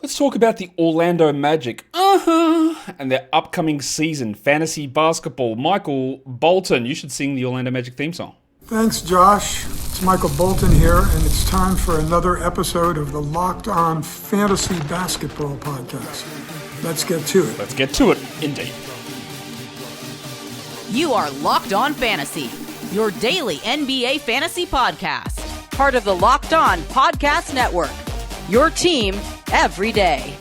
Let's talk about the Orlando Magic and their upcoming season, fantasy basketball. Michael Bolton, you should sing the Orlando Magic theme song. Thanks, Josh. It's Michael Bolton here, and it's time for another episode of the Locked On Fantasy Basketball Podcast. Let's get to it. Let's get to it, indeed. You are Locked On Fantasy, your daily NBA fantasy podcast. Part of the Locked On Podcast Network, your team every day.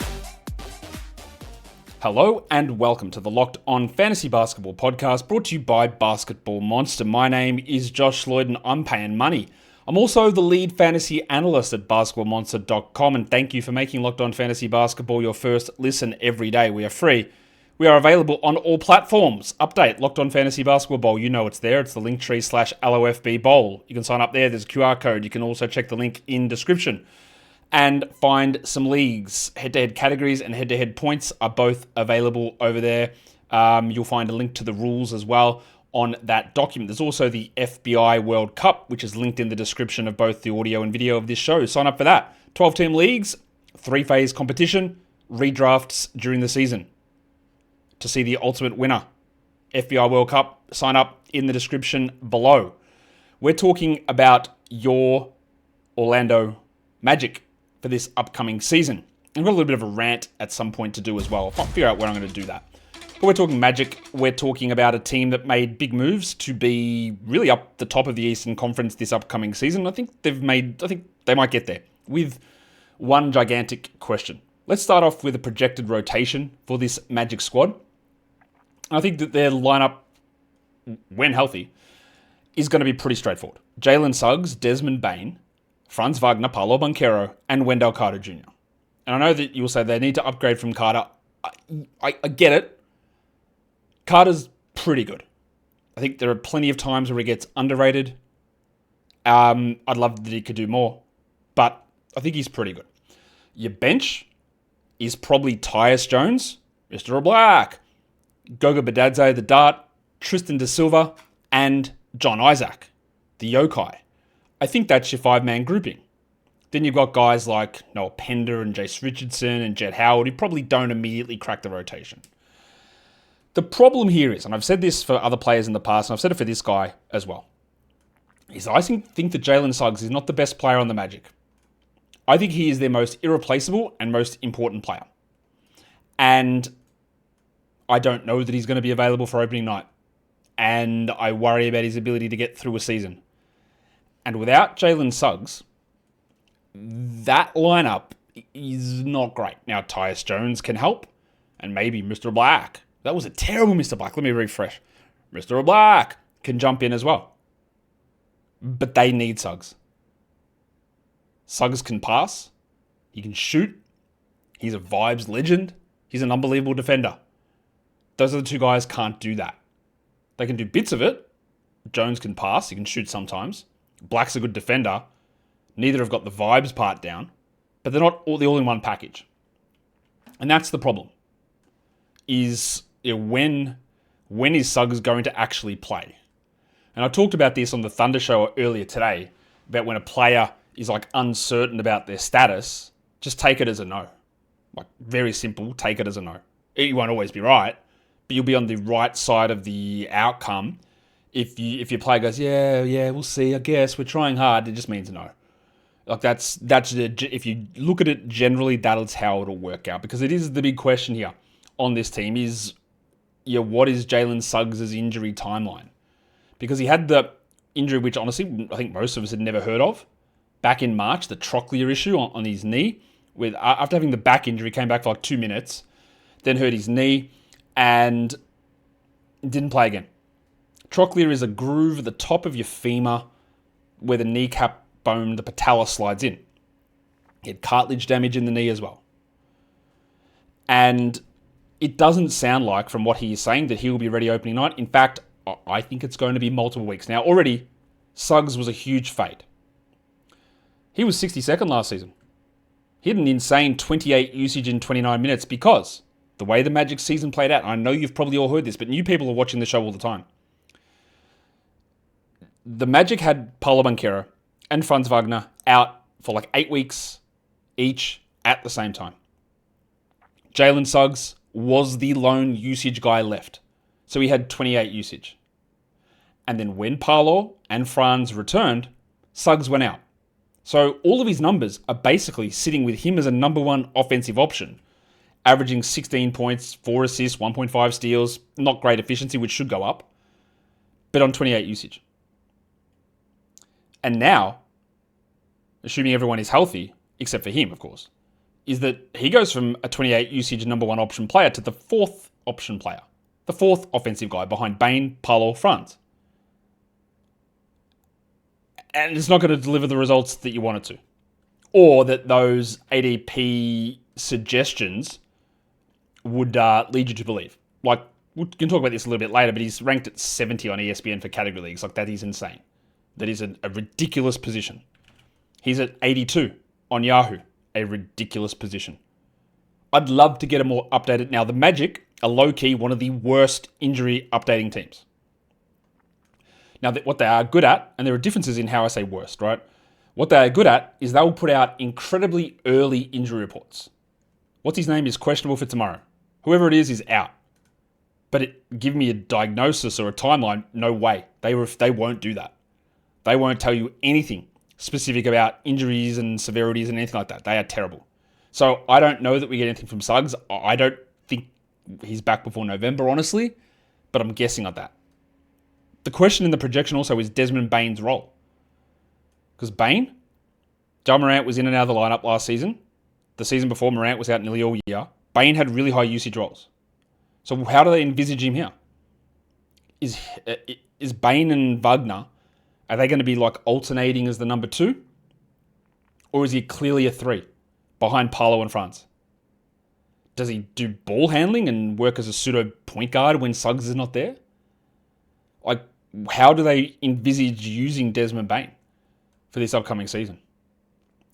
Hello and welcome to the Locked On Fantasy Basketball Podcast, brought to you by Basketball Monster. My name is Josh Lloyd and I'm paying money. I'm also the lead fantasy analyst at basketballmonster.com, and thank you for making Locked On Fantasy Basketball your first listen every day. We are free. We are available on all platforms. Update, Locked On Fantasy Basketball Bowl. You know it's there. It's the Linktree/LOFB Bowl. You can sign up there. There's a QR code. You can also check the link in description and find some leagues. Head-to-head categories and head-to-head points are both available over there. You'll find a link to the rules as well on that document. There's also the FBI World Cup, which is linked in the description of both the audio and video of this show. Sign up for that. 12-team leagues, 3-phase competition, redrafts during the season. To see the ultimate winner, FBI World Cup, sign up in the description below. We're talking about your Orlando Magic for this upcoming season. I've got a little bit of a rant at some point to do as well. I'll figure out where I'm going to do that. But we're talking Magic. We're talking about a team that made big moves to be really up the top of the Eastern Conference this upcoming season. I think they might get there with one gigantic question. Let's start off with a projected rotation for this Magic squad. I think that their lineup, when healthy, is going to be pretty straightforward. Jalen Suggs, Desmond Bane, Franz Wagner, Paolo Banchero, and Wendell Carter Jr. And I know that you'll say they need to upgrade from Carter. I get it. Carter's pretty good. I think there are plenty of times where he gets underrated. I'd love that he could do more, but I think he's pretty good. Your bench is probably Tyus Jones, Mr. Black, Goga Badadze, the Dart, Tristan Da Silva, and John Isaac, the Yokai. I think that's your 5-man grouping. Then you've got guys like Noah Pender and Jace Richardson and Jett Howard who probably don't immediately crack the rotation. The problem here is, and I've said this for other players in the past, and I've said it for this guy as well, is I think that Jalen Suggs is not the best player on the Magic. I think he is their most irreplaceable and most important player. And I don't know that he's going to be available for opening night. And I worry about his ability to get through a season. And without Jalen Suggs, that lineup is not great. Now, Tyus Jones can help. And maybe Mr. Black. That was a terrible Mr. Black. Let me refresh. Mr. Black can jump in as well. But they need Suggs. Suggs can pass. He can shoot. He's a vibes legend. He's an unbelievable defender. Those other two guys can't do that. They can do bits of it. Jones can pass. He can shoot sometimes. Black's a good defender. Neither have got the vibes part down. But they're not the all-in-one package. And that's the problem. Is when is Suggs going to actually play? And I talked about this on the Thunder Show earlier today, about when a player is like uncertain about their status, just take it as a no. Like, very simple, take it as a no. You won't always be right, but you'll be on the right side of the outcome. If your player goes, yeah, we'll see, I guess, we're trying hard, it just means no. Like that's if you look at it generally, that's how it'll work out. Because it is the big question here on this team is, what is Jalen Suggs' injury timeline? Because he had the injury, which honestly, I think most of us had never heard of, back in March, the trochlear issue on his knee. After having the back injury, came back for like 2 minutes, then hurt his knee, and didn't play again. Trochlear is a groove at the top of your femur where the kneecap bone, the patella, slides in. He had cartilage damage in the knee as well. And it doesn't sound like, from what he is saying, that he will be ready opening night. In fact, I think it's going to be multiple weeks. Now, already, Suggs was a huge fade. He was 62nd last season. He had an insane 28 usage in 29 minutes because the way the Magic season played out, and I know you've probably all heard this, but new people are watching the show all the time. The Magic had Paolo Banchero and Franz Wagner out for like 8 weeks each at the same time. Jalen Suggs was the lone usage guy left. So he had 28 usage. And then when Paolo and Franz returned, Suggs went out. So all of his numbers are basically sitting with him as a number one offensive option, averaging 16 points, 4 assists, 1.5 steals, not great efficiency, which should go up, but on 28 usage. And now, assuming everyone is healthy, except for him, of course, is that he goes from a 28 usage number one option player to the fourth option player, the fourth offensive guy behind Bane, Paolo, Franz. And it's not going to deliver the results that you want it to. Or that those ADP suggestions would lead you to believe. Like, we can talk about this a little bit later, but he's ranked at 70 on ESPN for category leagues. Like, that is insane. That is a ridiculous position. He's at 82 on Yahoo. A ridiculous position. I'd love to get a more updated. Now, the Magic are low-key one of the worst injury updating teams. Now, what they are good at, and there are differences in how I say worst, right? What they are good at is they will put out incredibly early injury reports. What's his name is questionable for tomorrow. Whoever it is out. But give me a diagnosis or a timeline, no way. They won't do that. They won't tell you anything specific about injuries and severities and anything like that. They are terrible. So I don't know that we get anything from Suggs. I don't think he's back before November, honestly, but I'm guessing at that. The question in the projection also is Desmond Bane's role. Because Bane, Ja Morant was in and out of the lineup last season. The season before, Morant was out nearly all year. Bane had really high usage roles. So how do they envisage him here? Is Bane and Wagner, are they going to be like alternating as the number two? Or is he clearly a three behind Paolo and Franz? Does he do ball handling and work as a pseudo point guard when Suggs is not there? Like, how do they envisage using Desmond Bane for this upcoming season?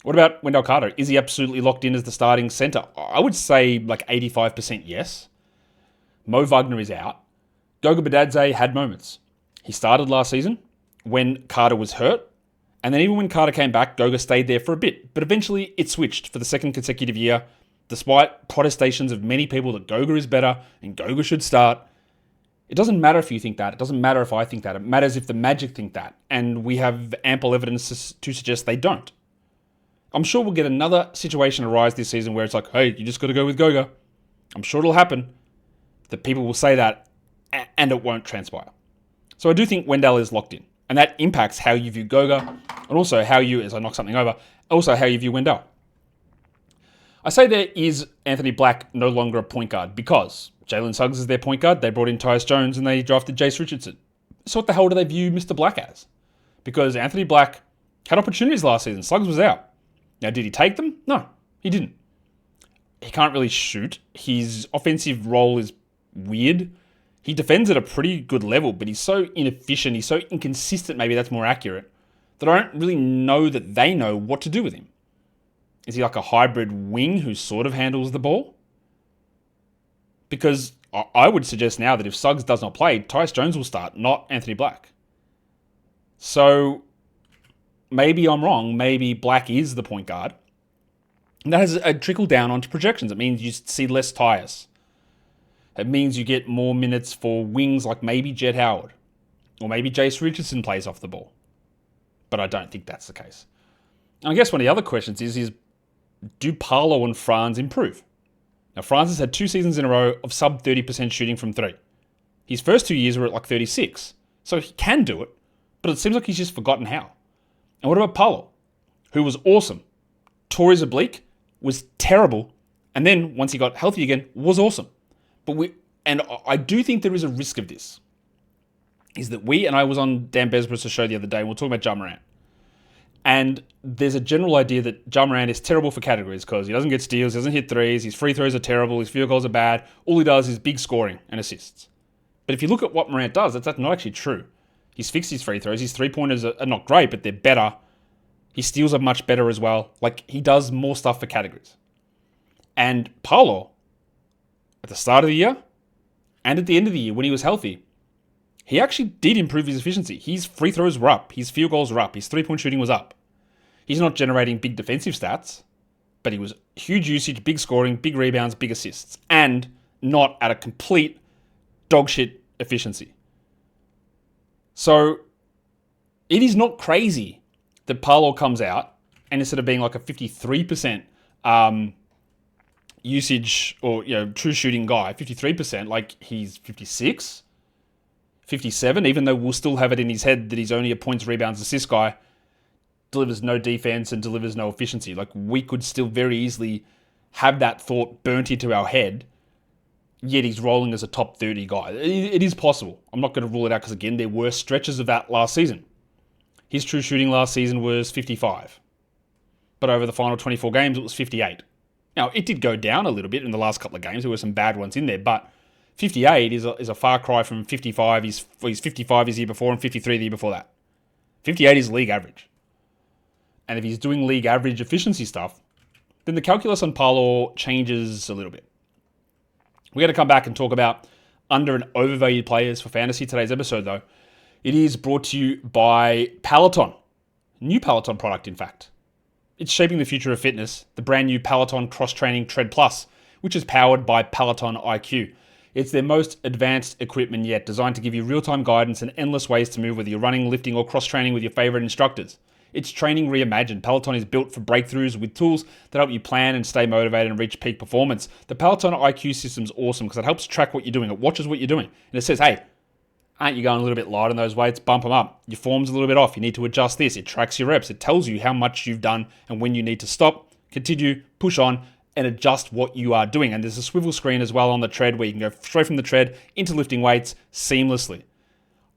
What about Wendell Carter? Is he absolutely locked in as the starting center? I would say like 85% yes. Mo Wagner is out. Goga Bitadze had moments. He started last season when Carter was hurt. And then even when Carter came back, Goga stayed there for a bit. But eventually it switched for the second consecutive year, despite protestations of many people that Goga is better and Goga should start. It doesn't matter if you think that. It doesn't matter if I think that. It matters if the Magic think that. And we have ample evidence to suggest they don't. I'm sure we'll get another situation arise this season where it's like, hey, you just got to go with Goga. I'm sure it'll happen. That people will say that and it won't transpire. So I do think Wendell is locked in. And that impacts how you view Goga and also how you, as I knock something over, also how you view Wendell. I say there is Anthony Black no longer a point guard because Jalen Suggs is their point guard. They brought in Tyus Jones and they drafted Jace Richardson. So what the hell do they view Mr. Black as? Because Anthony Black had opportunities last season. Suggs was out. Now, did he take them? No, he didn't. He can't really shoot. His offensive role is weird. He defends at a pretty good level, but he's so inefficient, he's so inconsistent, maybe that's more accurate, that I don't really know that they know what to do with him. Is he like a hybrid wing who sort of handles the ball? Because I would suggest now that if Suggs does not play, Tyus Jones will start, not Anthony Black. So maybe I'm wrong. Maybe Black is the point guard. And that has a trickle down onto projections. It means you see less Tyus. It means you get more minutes for wings like maybe Jet Howard. Or maybe Jace Richardson plays off the ball. But I don't think that's the case. And I guess one of the other questions is do Paolo and Franz improve? Now, Franz has had 2 seasons in a row of sub 30% shooting from 3. His first 2 years were at like 36. So he can do it, but it seems like he's just forgotten how. And what about Paolo, who was awesome, tore his oblique, was terrible, and then once he got healthy again, was awesome. And I do think there is a risk of this, is that and I was on Dan Besbris' show the other day, and we're talking about Ja Morant. And there's a general idea that Ja Morant is terrible for categories because he doesn't get steals, he doesn't hit threes, his free throws are terrible, his field goals are bad. All he does is big scoring and assists. But if you look at what Morant does, that's not actually true. He's fixed his free throws, his three-pointers are not great, but they're better. His steals are much better as well. Like, he does more stuff for categories. And Paolo, at the start of the year and at the end of the year when he was healthy, he actually did improve his efficiency. His free throws were up. His field goals were up. His three-point shooting was up. He's not generating big defensive stats, but he was huge usage, big scoring, big rebounds, big assists, and not at a complete dogshit efficiency. So it is not crazy that Paolo comes out and instead of being like a 53% usage or true shooting guy, 53%, like he's 56, 57, even though we'll still have it in his head that he's only a points, rebounds, assist guy, delivers no defense and delivers no efficiency. Like we could still very easily have that thought burnt into our head, yet he's rolling as a top 30 guy. It is possible. I'm not going to rule it out because, again, there were stretches of that last season. His true shooting last season was 55. But over the final 24 games, it was 58. Now, it did go down a little bit in the last couple of games. There were some bad ones in there, but 58 is a far cry from 55. He's 55 his year before and 53 the year before that. 58 is league average. And if he's doing league average efficiency stuff, then the calculus on Paolo changes a little bit. We're going to come back and talk about under and overvalued players for fantasy. Today's episode, though, it is brought to you by Peloton. New Peloton product, in fact. It's shaping the future of fitness, the brand new Peloton Cross-Training Tread Plus, which is powered by Peloton IQ. It's their most advanced equipment yet, designed to give you real-time guidance and endless ways to move, whether you're running, lifting, or cross-training with your favorite instructors. It's training reimagined. Peloton is built for breakthroughs with tools that help you plan and stay motivated and reach peak performance. The Peloton IQ system's awesome because it helps track what you're doing. It watches what you're doing. And it says, hey, aren't you going a little bit light on those weights? Bump them up. Your form's a little bit off. You need to adjust this. It tracks your reps. It tells you how much you've done and when you need to stop, continue, push on, and adjust what you are doing. And there's a swivel screen as well on the tread where you can go straight from the tread into lifting weights seamlessly.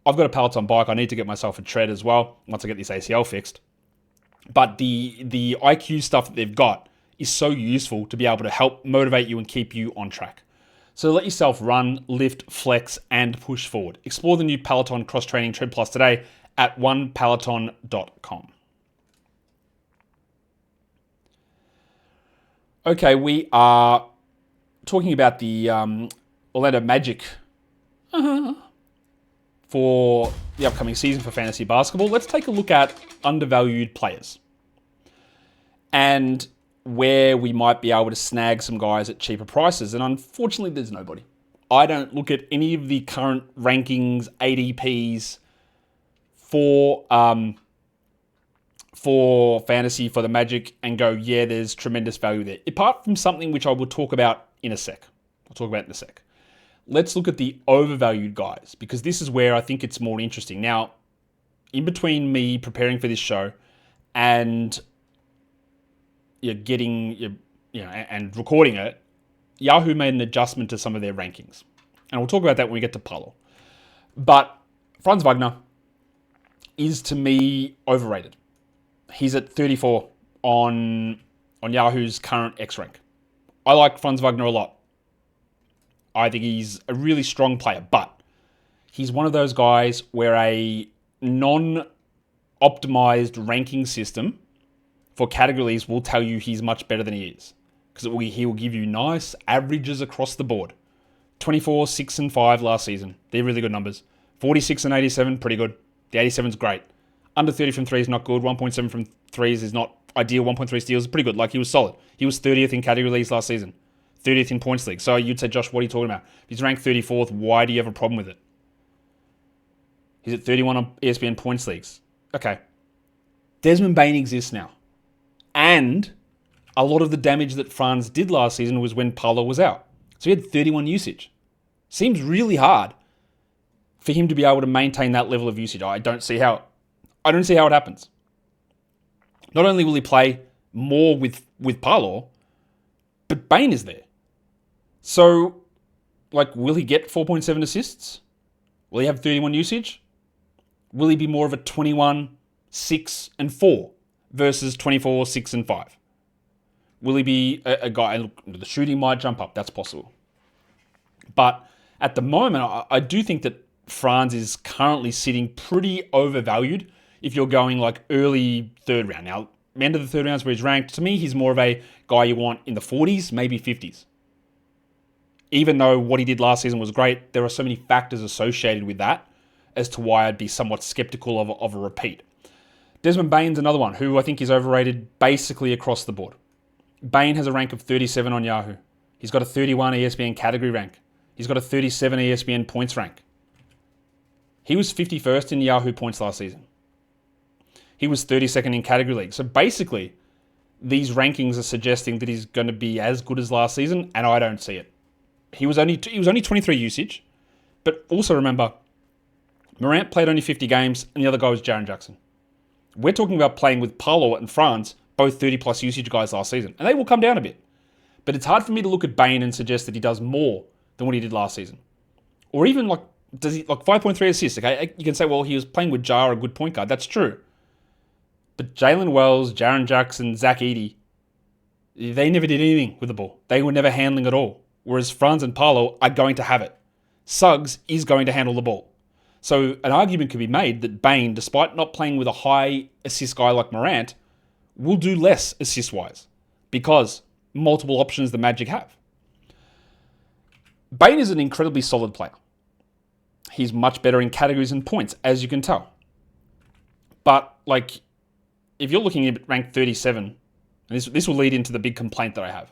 I've got a Peloton bike. I need to get myself a tread as well once I get this ACL fixed. But the IQ stuff that they've got is so useful to be able to help motivate you and keep you on track. So let yourself run, lift, flex, and push forward. Explore the new Peloton Cross-Training Tread Plus today at onepeloton.com. Okay, we are talking about the Orlando Magic for the upcoming season for fantasy basketball. Let's take a look at undervalued players and where we might be able to snag some guys at cheaper prices. And unfortunately, there's nobody. I don't look at any of the current rankings, ADPs for fantasy for the Magic and go, yeah, there's tremendous value there. Apart from something which I will talk about in a sec. Let's look at the overvalued guys, because this is where I think it's more interesting. Now, in between me preparing for this show and and recording it, Yahoo made an adjustment to some of their rankings. And we'll talk about that when we get to Paolo. But Franz Wagner is, to me, overrated. He's at 34 on Yahoo's current X rank. I like Franz Wagner a lot. I think he's a really strong player, but he's one of those guys where a non-optimized ranking system for categories will tell you he's much better than he is. Because he will give you nice averages across the board. 24, 6, and 5 last season. They're really good numbers. 46 and 87, pretty good. The 87's great. Under 30 from 3 is not good. 1.7 from 3s is not ideal. 1.3 steals is pretty good. Like, he was solid. He was 30th in category leagues last season. 30th in points league. So you'd say, Josh, what are you talking about? If he's ranked 34th, why do you have a problem with it? He's at 31 on ESPN points leagues. Okay. Desmond Bane exists now. And a lot of the damage that Franz did last season was when Paolo was out. So he had 31 usage. Seems really hard for him to be able to maintain that level of usage. I don't see how it happens. Not only will he play more with Paolo, but Bane is there. So, will he get 4.7 assists? Will he have 31 usage? Will he be more of a 21, 6, and 4 versus 24, 6, and 5? Will he be a guy, and look, the shooting might jump up, that's possible. But at the moment, I do think that Franz is currently sitting pretty overvalued if you're going early third round. Now, end of the third round is where he's ranked. To me, he's more of a guy you want in the 40s, maybe 50s. Even though what he did last season was great, there are so many factors associated with that as to why I'd be somewhat skeptical of a repeat. Desmond Bane's another one who I think is overrated basically across the board. Bane has a rank of 37 on Yahoo. He's got a 31 ESPN category rank. He's got a 37 ESPN points rank. He was 51st in Yahoo points last season. He was 32nd in category league. So basically, these rankings are suggesting that he's going to be as good as last season, and I don't see it. He was only 23 usage, but also remember, Morant played only 50 games, and the other guy was Jaren Jackson. We're talking about playing with Paolo and Franz, both 30-plus usage guys last season, and they will come down a bit. But it's hard for me to look at Bane and suggest that he does more than what he did last season. Or even, does he 5.3 assists, okay? You can say, well, he was playing with Jar, a good point guard. That's true. But Jalen Wells, Jaren Jackson, Zach Edey, they never did anything with the ball. They were never handling it all. Whereas Franz and Paolo are going to have it. Suggs is going to handle the ball. So an argument could be made that Bane, despite not playing with a high assist guy like Morant, will do less assist-wise because multiple options the Magic have. Bane is an incredibly solid player. He's much better in categories and points, as you can tell. But, if you're looking at rank 37, and this will lead into the big complaint that I have.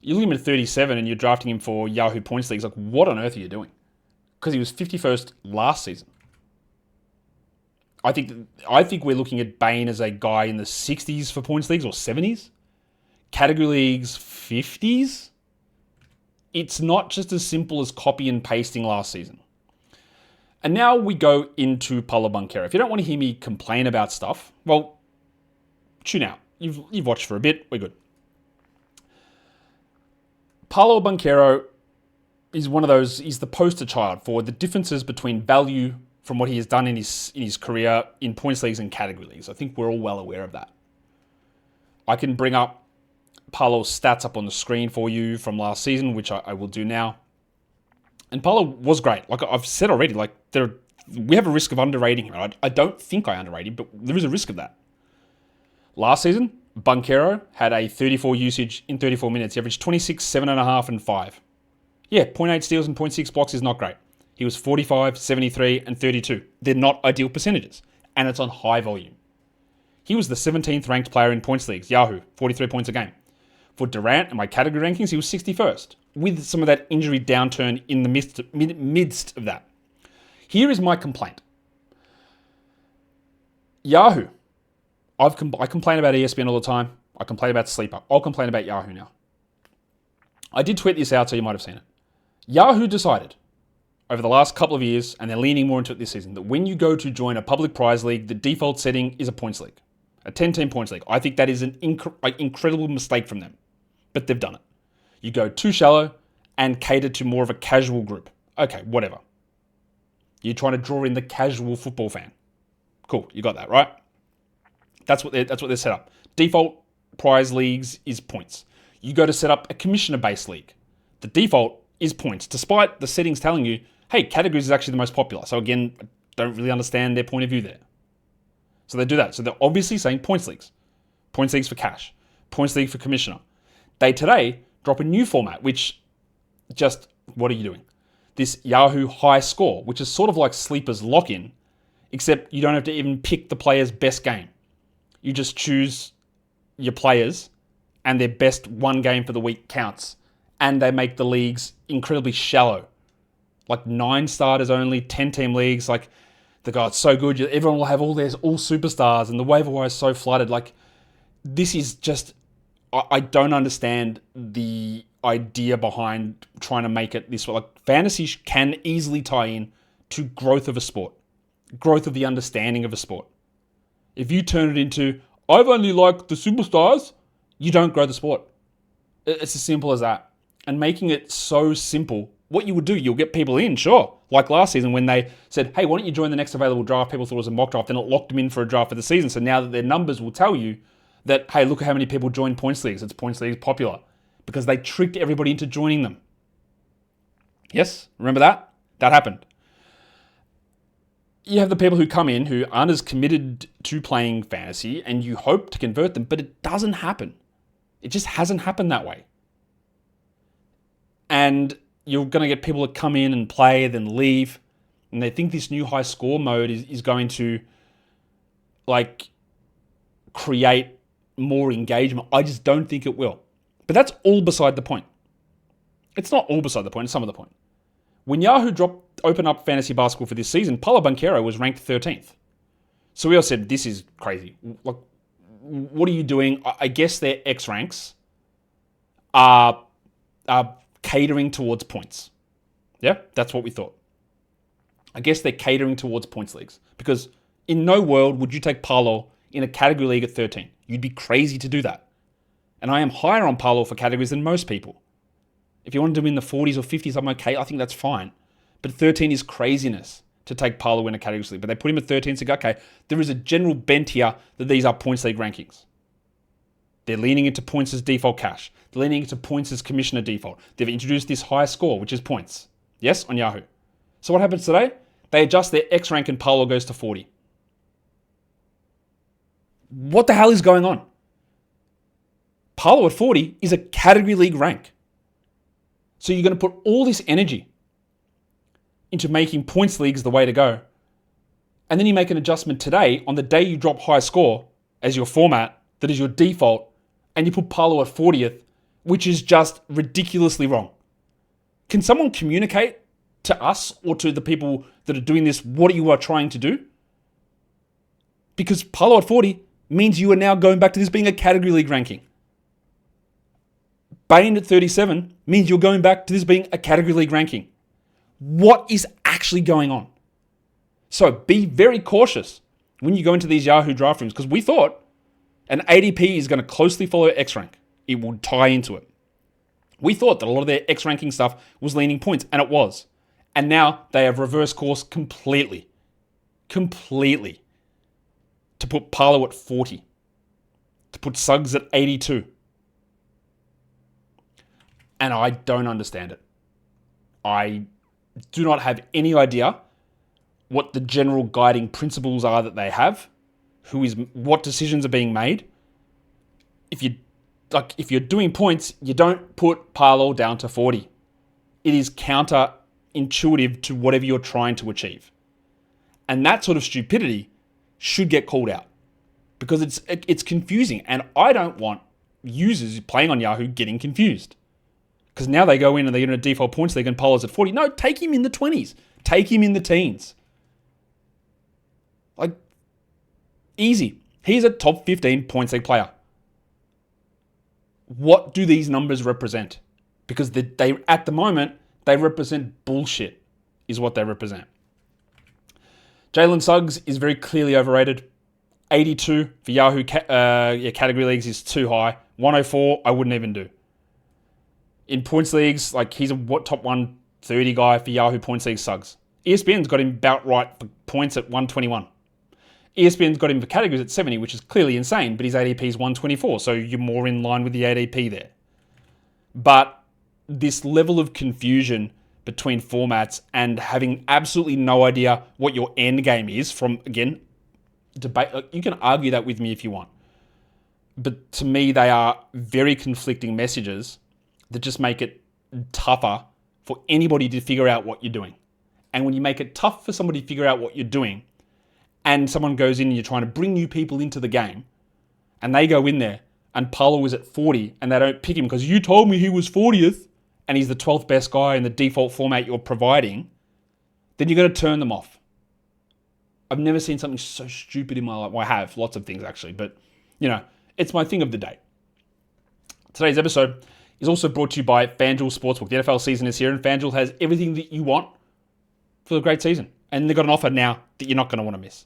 You look at him at 37 and you're drafting him for Yahoo points leagues, what on earth are you doing? Because he was 51st last season. I think we're looking at Bane as a guy in the 60s for points leagues or 70s. Category leagues, 50s. It's not just as simple as copy and pasting last season. And now we go into Paolo Banchero. If you don't want to hear me complain about stuff, well, tune out. You've watched for a bit. We're good. Paolo Banchero is one of those, he's the poster child for the differences between value from what he has done in his career in points leagues and category leagues. I think we're all well aware of that. I can bring up Paolo's stats up on the screen for you from last season, which I will do now. And Paolo was great. Like I've said already, we have a risk of underrating him. I don't think I underrate him, but there is a risk of that. Last season, Banchero had a 34 usage in 34 minutes. He averaged 26, 7.5, and 5. Yeah, 0.8 steals and 0.6 blocks is not great. He was 45, 73, and 32. They're not ideal percentages, and it's on high volume. He was the 17th ranked player in points leagues, Yahoo, 43 points a game. For Durant and my category rankings, he was 61st, with some of that injury downturn in the midst of that. Here is my complaint. Yahoo. I complain about ESPN all the time. I complain about Sleeper. I'll complain about Yahoo now. I did tweet this out, so you might have seen it. Yahoo decided over the last couple of years, and they're leaning more into it this season, that when you go to join a public prize league, the default setting is a points league, a 10-team points league. I think that is an incredible mistake from them, but they've done it. You go too shallow and cater to more of a casual group. Okay, whatever. You're trying to draw in the casual football fan. Cool, you got that, right? That's what they're set up. Default prize leagues is points. You go to set up a commissioner-based league. The default is points, despite the settings telling you, hey, categories is actually the most popular. So again, I don't really understand their point of view there. So they do that. So they're obviously saying points leagues. Points leagues for cash. Points league for commissioner. They today drop a new format, which what are you doing? This Yahoo high score, which is sort of like Sleeper's lock-in, except you don't have to even pick the player's best game. You just choose your players and their best one game for the week counts. And they make the leagues incredibly shallow. 9 starters only, 10-team leagues. It's so good. Everyone will have all superstars and the waiver wire is so flooded. This is just, I don't understand the idea behind trying to make it this way. Fantasy can easily tie in to growth of a sport, growth of the understanding of a sport. If you turn it into, I've only liked the superstars, you don't grow the sport. It's as simple as that. And making it so simple, what you would do, you'll get people in, sure. Like last season when they said, hey, why don't you join the next available draft? People thought it was a mock draft, then it locked them in for a draft for the season. So now that their numbers will tell you that, hey, look at how many people join points leagues. It's points leagues popular. Because they tricked everybody into joining them. Yes? Remember that? That happened. You have the people who come in who aren't as committed to playing fantasy and you hope to convert them, but it doesn't happen. It just hasn't happened that way. And you're going to get people that come in and play, then leave, and they think this new high score mode is going to create more engagement. I just don't think it will. But that's all beside the point. It's not all beside the point, it's some of the point. When Yahoo opened up fantasy basketball for this season, Paolo Banchero was ranked 13th. So we all said, this is crazy. Like, what are you doing? I guess their X ranks are catering towards points. Yeah, that's what we thought. I guess they're catering towards points leagues. Because in no world would you take Paolo in a category league at 13. You'd be crazy to do that. And I am higher on Paolo for categories than most people. If you want to do him in the 40s or 50s, I'm okay. I think that's fine. But 13 is craziness to take Paolo in a category league. But they put him at 13 and say, okay, there is a general bent here that these are points league rankings. They're leaning into points as default cash. They're leaning into points as commissioner default. They've introduced this high score, which is points. Yes, on Yahoo. So what happens today? They adjust their X rank and Paolo goes to 40. What the hell is going on? Paolo at 40 is a category league rank. So you're going to put all this energy into making points leagues the way to go. And then you make an adjustment today on the day you drop high score as your format, that is your default, and you put Paolo at 40th, which is just ridiculously wrong. Can someone communicate to us or to the people that are doing this what you are trying to do? Because Paolo at 40 means you are now going back to this being a category league ranking. Bane at 37 means you're going back to this being a category league ranking. What is actually going on? So be very cautious when you go into these Yahoo draft rooms, because we thought an ADP is going to closely follow X rank. It would tie into it. We thought that a lot of their X ranking stuff was leaning points, and it was. And now they have reversed course completely. Completely. To put Paolo at 40. To put Suggs at 82. And I don't understand it. I do not have any idea what the general guiding principles are that they have, what decisions are being made. If you're doing points, you don't put Paolo down to 40. It is counterintuitive to whatever you're trying to achieve. And that sort of stupidity should get called out because it's confusing. And I don't want users playing on Yahoo getting confused. Because now they go in and they're in a default points league and Paolo's at 40. No, take him in the 20s. Take him in the teens. Like, easy. He's a top 15 points league player. What do these numbers represent? Because they at the moment, they represent bullshit, is what they represent. Jalen Suggs is very clearly overrated. 82 for Yahoo category leagues is too high. 104, I wouldn't even do. In points leagues, like he's a top 130 guy for Yahoo points league Suggs. ESPN's got him about right for points at 121. ESPN's got him for categories at 70, which is clearly insane, but his ADP is 124, so you're more in line with the ADP there. But this level of confusion between formats and having absolutely no idea what your end game is from, again, debate. You can argue that with me if you want. But to me, they are very conflicting messages that just make it tougher for anybody to figure out what you're doing. And when you make it tough for somebody to figure out what you're doing, and someone goes in and you're trying to bring new people into the game, and they go in there, and Paolo is at 40, and they don't pick him because you told me he was 40th, and he's the 12th best guy in the default format you're providing, then you're going to turn them off. I've never seen something so stupid in my life. Well, I have, lots of things actually, but, it's my thing of the day. Today's episode is also brought to you by FanDuel Sportsbook. The NFL season is here, and FanDuel has everything that you want for a great season. And they've got an offer now that you're not going to want to miss.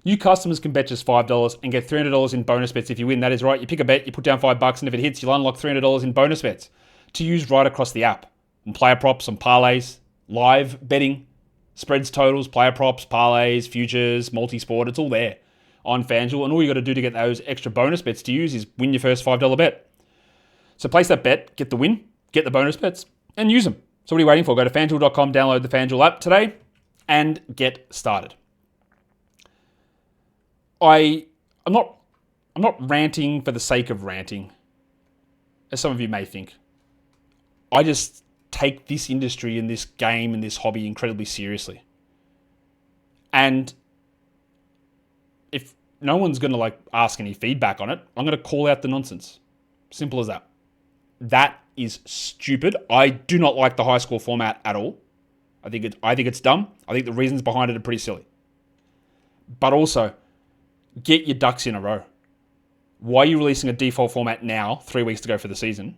New customers can bet just $5 and get $300 in bonus bets if you win. That is right. You pick a bet, you put down $5, and if it hits, you'll unlock $300 in bonus bets to use right across the app. On player props, on parlays, live betting, spreads, totals, player props, parlays, futures, multi-sport. It's all there on FanDuel. And all you got to do to get those extra bonus bets to use is win your first $5 bet. So place that bet, get the win, get the bonus bets, and use them. So what are you waiting for? Go to FanDuel.com, download the FanDuel app today, and get started. I'm not ranting for the sake of ranting, as some of you may think. I just take this industry and this game and this hobby incredibly seriously. And if no one's going to ask any feedback on it, I'm going to call out the nonsense. Simple as that. That is stupid. I do not like the high score format at all. I think it's dumb. I think the reasons behind it are pretty silly. But also, get your ducks in a row. Why are you releasing a default format now, 3 weeks to go for the season,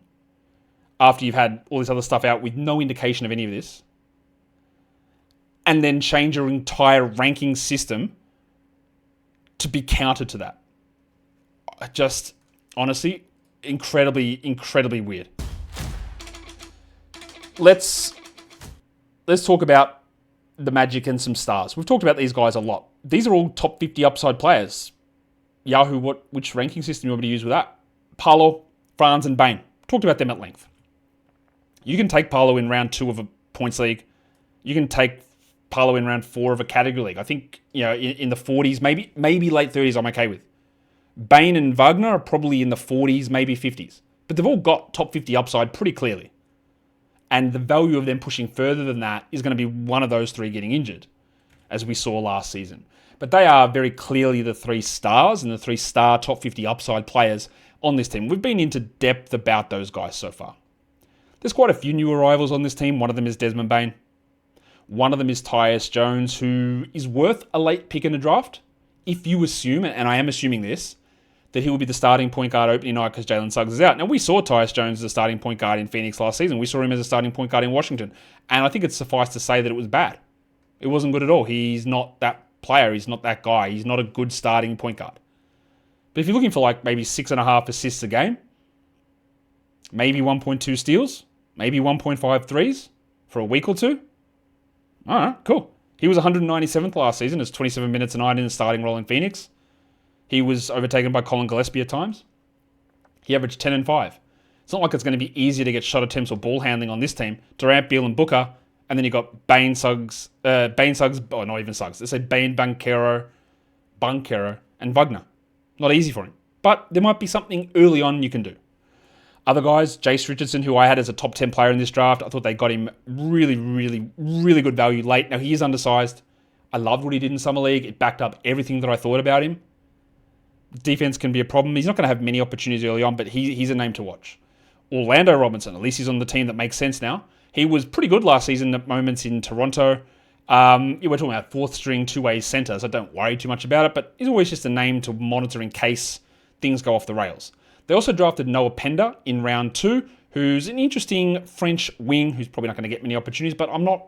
after you've had all this other stuff out with no indication of any of this, and then change your entire ranking system to be counter to that? Just, honestly, incredibly, incredibly weird. Let's talk about the Magic and some stars. We've talked about these guys a lot. These are all top 50 upside players. Yahoo, which ranking system you want me to use with that? Paolo, Franz, and Bane. Talked about them at length. You can take Paolo in round 2 of a points league. You can take Paolo in round 4 of a category league. I think, in the 40s, maybe late 30s, I'm okay with. Bane and Wagner are probably in the 40s, maybe 50s. But they've all got top 50 upside pretty clearly. And the value of them pushing further than that is going to be one of those 3 getting injured, as we saw last season. But they are very clearly the 3 stars and the 3 star top 50 upside players on this team. We've been into depth about those guys so far. There's quite a few new arrivals on this team. One of them is Desmond Bane. One of them is Tyus Jones, who is worth a late pick in the draft. If you assume, and I am assuming this, that he will be the starting point guard opening night because Jalen Suggs is out. Now, we saw Tyus Jones as a starting point guard in Phoenix last season. We saw him as a starting point guard in Washington. And I think it's suffice to say that it was bad. It wasn't good at all. He's not that player. He's not that guy. He's not a good starting point guard. But if you're looking for maybe 6.5 assists a game, maybe 1.2 steals, maybe 1.5 threes for a week or two, all right, cool. He was 197th last season as 27 minutes a night in the starting role in Phoenix. He was overtaken by Colin Gillespie at times. He averaged 10 and 5. It's not like it's going to be easier to get shot attempts or ball handling on this team. Durant, Beal, and Booker. And then you've got Bane, Suggs, not even Suggs. They say Bane, Banchero, and Wagner. Not easy for him. But there might be something early on you can do. Other guys, Jace Richardson, who I had as a top 10 player in this draft, I thought they got him really, really, really good value late. Now, he is undersized. I loved what he did in Summer League. It backed up everything that I thought about him. Defense can be a problem. He's not going to have many opportunities early on, but he's a name to watch. Orlando Robinson, at least he's on the team that makes sense now. He was pretty good last season at moments in Toronto. We're talking about 4th string, 2-way center, so don't worry too much about it, but he's always just a name to monitor in case things go off the rails. They also drafted Noah Pender in round 2, who's an interesting French wing who's probably not going to get many opportunities, but I'm not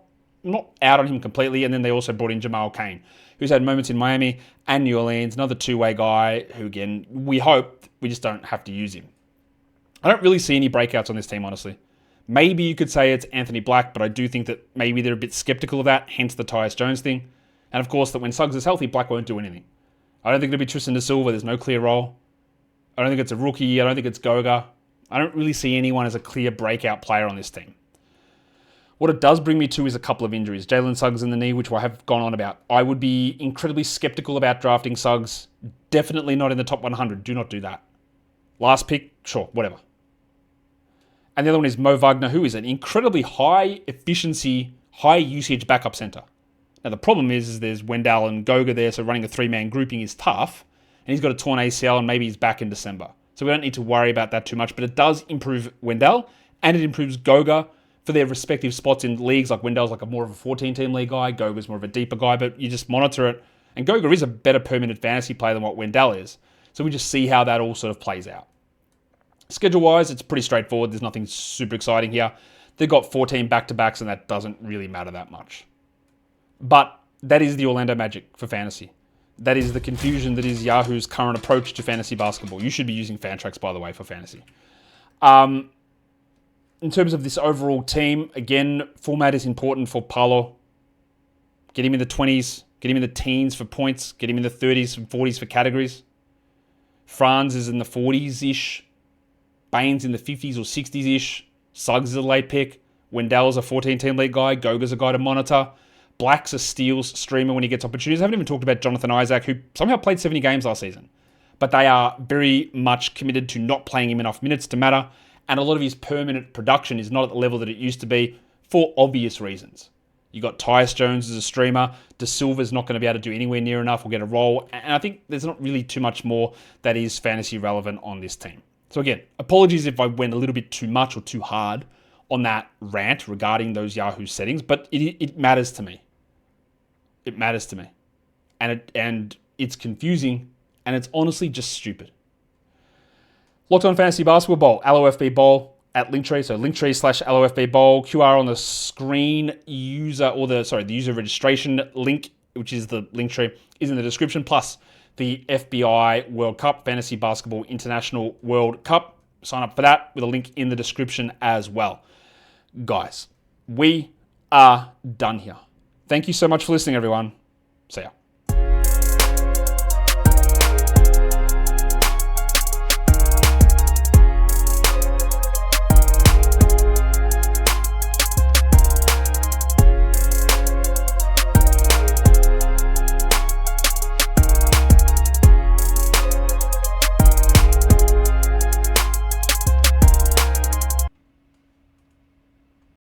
out on him completely. And then they also brought in Jamal Cain, who's had moments in Miami and New Orleans, another 2-way guy who, again, we hope we just don't have to use him. I don't really see any breakouts on this team, honestly. Maybe you could say it's Anthony Black, but I do think that maybe they're a bit skeptical of that, hence the Tyus Jones thing. And of course, that when Suggs is healthy, Black won't do anything. I don't think it'll be Tristan da Silva. There's no clear role. I don't think it's a rookie. I don't think it's Goga. I don't really see anyone as a clear breakout player on this team. What it does bring me to is a couple of injuries. Jalen Suggs in the knee, which I have gone on about. I would be incredibly skeptical about drafting Suggs. Definitely not in the top 100. Do not do that. Last pick, sure, whatever. And the other one is Mo Wagner, who is an incredibly high efficiency, high usage backup center. Now, the problem is there's Wendell and Goga there, so running a 3-man grouping is tough. And he's got a torn ACL, and maybe he's back in December. So we don't need to worry about that too much, but it does improve Wendell, and it improves Goga for their respective spots in leagues. Like Wendell's like more of a 14-team league guy, Goga's more of a deeper guy, but you just monitor it. And Goga is a better per-minute fantasy player than what Wendell is. So we just see how that all sort of plays out. Schedule-wise, it's pretty straightforward. There's nothing super exciting here. They've got 14 back-to-backs, and that doesn't really matter that much. But that is the Orlando Magic for fantasy. That is the confusion that is Yahoo's current approach to fantasy basketball. You should be using Fantrax, by the way, for fantasy. In terms of this overall team, again, format is important for Paolo. Get him in the 20s, get him in the teens for points, get him in the 30s and 40s for categories. Franz is in the 40s-ish. Bane's in the 50s or 60s-ish. Suggs is a late pick. Wendell's a 14-team league guy. Goga's a guy to monitor. Black's a steals streamer when he gets opportunities. I haven't even talked about Jonathan Isaac, who somehow played 70 games last season. But they are very much committed to not playing him enough minutes to matter. And a lot of his permanent production is not at the level that it used to be for obvious reasons. You got Tyus Jones as a streamer. Da Silva's not going to be able to do anywhere near enough or get a role. And I think there's not really too much more that is fantasy relevant on this team. So again, apologies if I went a little bit too much or too hard on that rant regarding those Yahoo settings, but it matters to me. It matters to me. And it's confusing, and it's honestly just stupid. Locked On Fantasy Basketball Bowl, LOFB Bowl at Linktree. So Linktree/LOFB Bowl. QR on the screen. The user registration link, which is the Linktree, is in the description. Plus the FBI World Cup, Fantasy Basketball International World Cup. Sign up for that with a link in the description as well. Guys, we are done here. Thank you so much for listening, everyone. See ya.